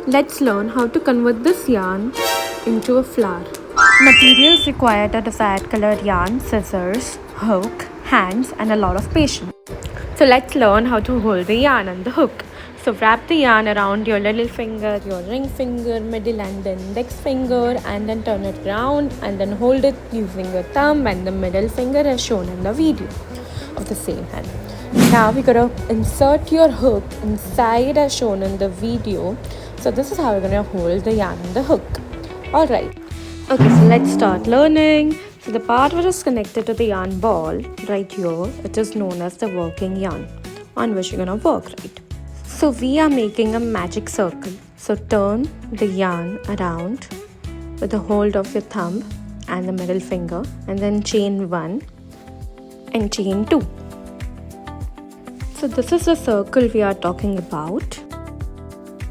Let's learn how to convert this yarn into a flower. Materials required are desired colored yarn, scissors, hook, hands and a lot of patience. So let's learn how to hold the yarn on the hook. So wrap the yarn around your little finger, your ring finger, middle and the index finger, and then turn it around and then hold it using your thumb and the middle finger as shown in the video of the same hand. Now we're gonna insert your hook inside as shown in the video. So this is how we're gonna hold the yarn on the hook. Alright. Okay, so let's start learning. So the part which is connected to the yarn ball right here, it is known as the working yarn on which you're gonna work, right? So we are making a magic circle. So turn the yarn around with the hold of your thumb and the middle finger and then chain 1 and chain 2. So this is the circle we are talking about.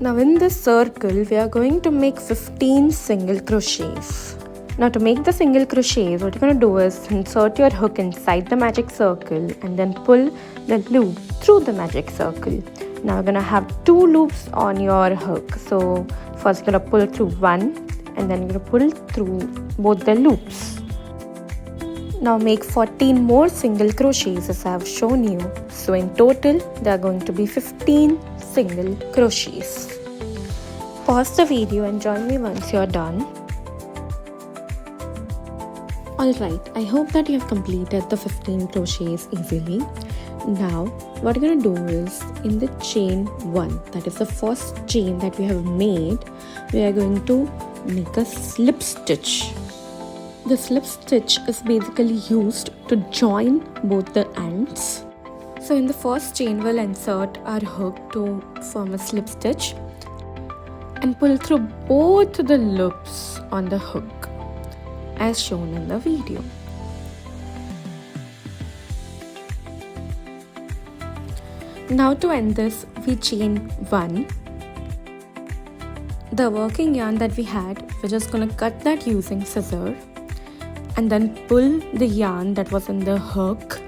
Now in this circle we are going to make 15 single crochets. Now to make the single crochets, what you're going to do is insert your hook inside the magic circle and then pull the loop through the magic circle. Now we're going to have 2 loops on your hook. So first you're going to pull through one and then you're going to pull through both the loops. Now make 14 more single crochets as I have shown you. So in total there are going to be 15 single crochets. Pause the video and join me once you're done. Alright, I hope that you have completed the 15 crochets easily. Now what you're going to do is in the chain 1, that is the first chain that we have made, we are going to make a slip stitch. The slip stitch is basically used to join both the ends. So in the first chain we'll insert our hook to form a slip stitch and pull through both the loops on the hook as shown in the video. Now to end this, we chain 1. The working yarn that we had, we're just gonna cut that using scissors and then pull the yarn that was in the hook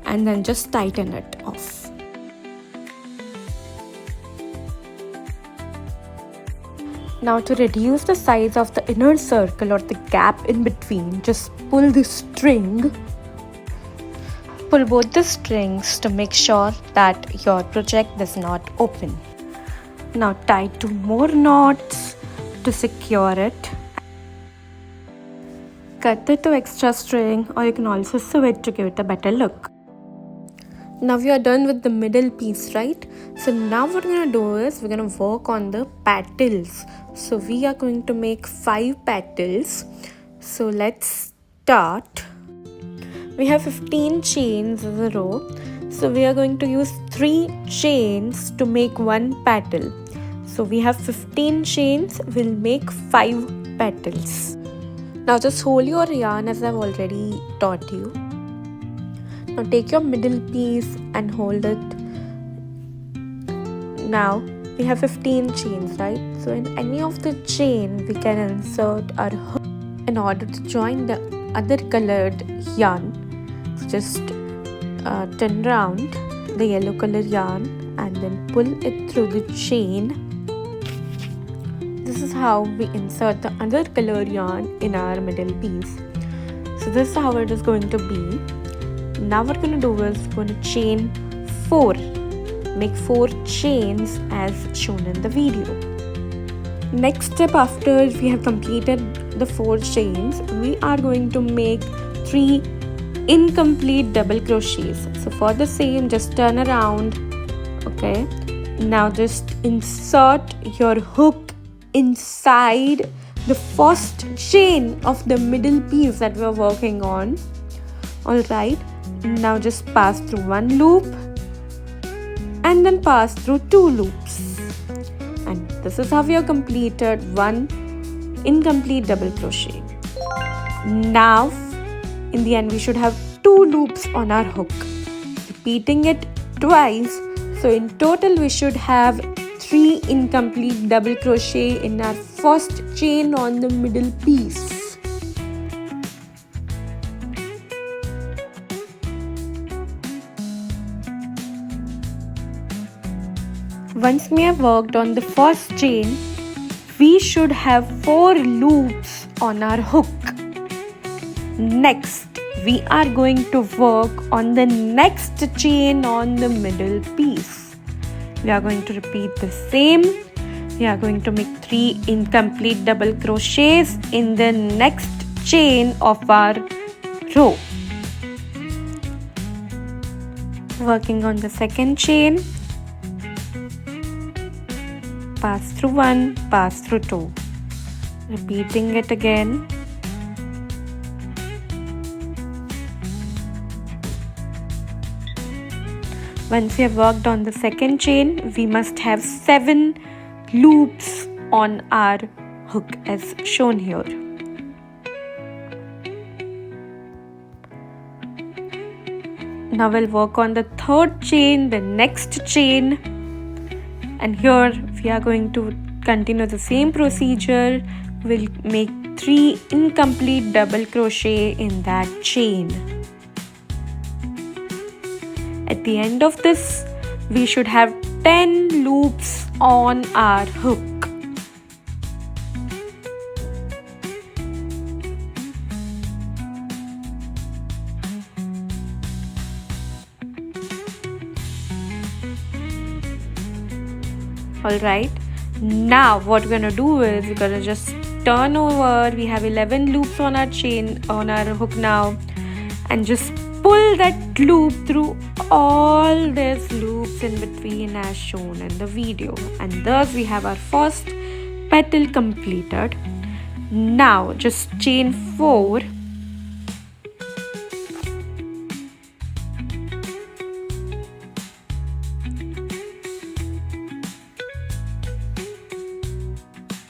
and then just tighten it off. Now to reduce the size of the inner circle or the gap in between, just pull the string. Pull both the strings to make sure that your project does not open. Now tie 2 more knots to secure it. Cut the 2 extra string or you can also sew it to give it a better look. Now we are done with the middle piece, right? So now what we're going to do is we're going to work on the petals. So we are going to make 5 petals. So let's start. We have 15 chains as a row. So we are going to use 3 chains to make 1 petal. So we have 15 chains, we'll make 5 petals. Now just hold your yarn as I've already taught you. Now take your middle piece and hold it. Now we have 15 chains, right? So in any of the chain we can insert our hook in order to join the other colored yarn. So just turn around the yellow color yarn and then pull it through the chain. This is how we insert the other color yarn in our middle piece. So this is how it is going to be. Now what we're going to do is we're going to chain 4. Make 4 chains as shown in the video. Next step after we have completed the 4 chains, we are going to make 3 incomplete double crochets. So for the same, just turn around. Okay. Now just insert your hook inside the first chain of the middle piece that we are working on. Alright. Now just pass through 1 loop and then pass through 2 loops. And this is how we have completed 1 incomplete double crochet. Now in the end we should have 2 loops on our hook. Repeating it twice. So in total we should have 3 incomplete double crochet in our first chain on the middle piece. Once we have worked on the first chain, we should have 4 loops on our hook. Next, we are going to work on the next chain on the middle piece. We are going to repeat the same. We are going to make 3 incomplete double crochets in the next chain of our row. Working on the second chain, pass through 1, pass through 2, repeating it again. Once we have worked on the second chain, we must have 7 loops on our hook as shown here. Now we'll work on the third chain, the next chain, and here we are going to continue the same procedure. We'll make 3 incomplete double crochet in that chain. At the end of this, we should have 10 loops on our hook. Alright, now what we're gonna do is we're gonna just turn over. We have 11 loops on our chain, on our hook now, and just pull that loop through all these loops in between as shown in the video, and thus we have our first petal completed. Now just chain 4,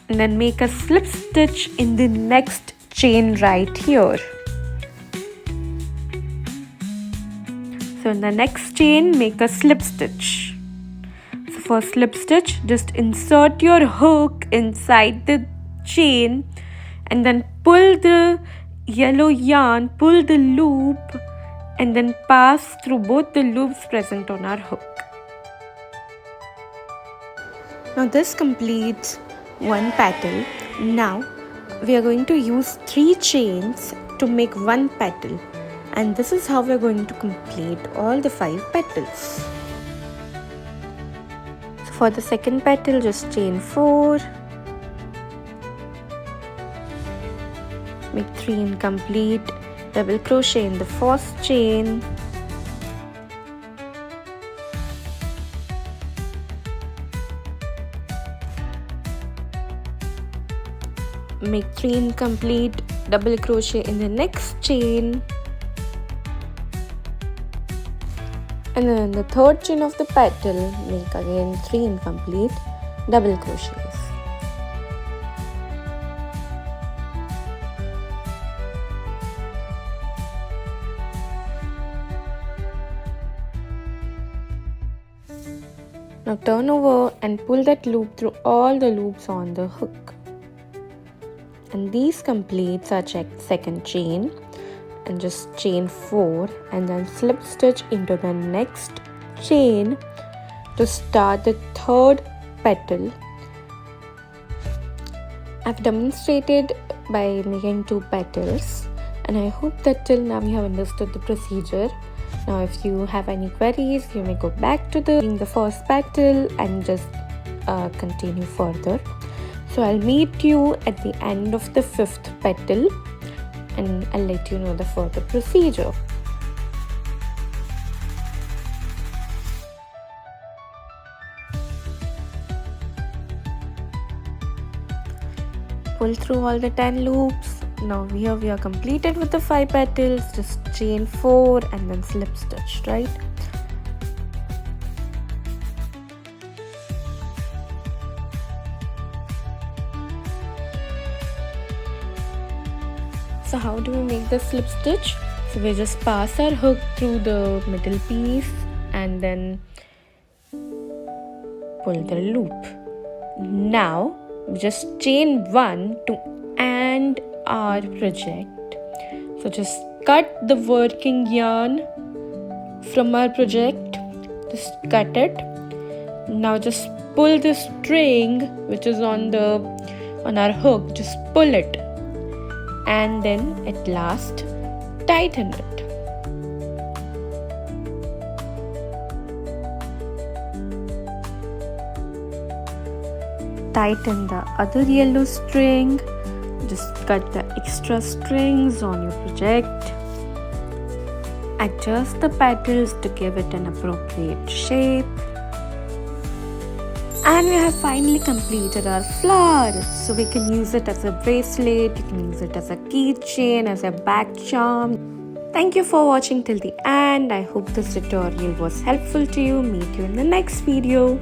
and then make a slip stitch in the next chain right here. So in the next chain, make a slip stitch. So for slip stitch, just insert your hook inside the chain and then pull the yellow yarn, pull the loop, and then pass through both the loops present on our hook. Now this completes one petal. Now we are going to use 3 chains to make one petal, and this is how we are going to complete all the 5 petals. So for the second petal, just chain 4, make 3 incomplete double crochet in the first chain, make 3 incomplete double crochet in the next chain, and then in the third chain of the petal, make again 3 incomplete double crochets. Now turn over and pull that loop through all the loops on the hook. And these completes our second chain, and just chain 4 and then slip stitch into the next chain to start the third petal. I've demonstrated by making 2 petals, and I hope that till now you have understood the procedure. Now if you have any queries, you may go back to the first petal and just continue further. So I'll meet you at the end of the 5th petal, and I'll let you know the further procedure. Pull through all the 10 loops. Now here we are completed with the 5 petals. Just chain 4 and then slip stitch, right? So how do we make the slip stitch? So we just pass our hook through the middle piece and then pull the loop. Now we just chain 1 to end our project. So just cut the working yarn from our project, just cut it, Now just pull the string which is on our hook, just pull it, and then at last tighten it. Tighten the other yellow string. Just cut the extra strings on your project. Adjust the petals to give it an appropriate shape. And we have finally completed our flower. So we can use it as a bracelet, you can use it as a keychain, as a back charm. Thank you for watching till the end. I hope this tutorial was helpful to you. Meet you in the next video.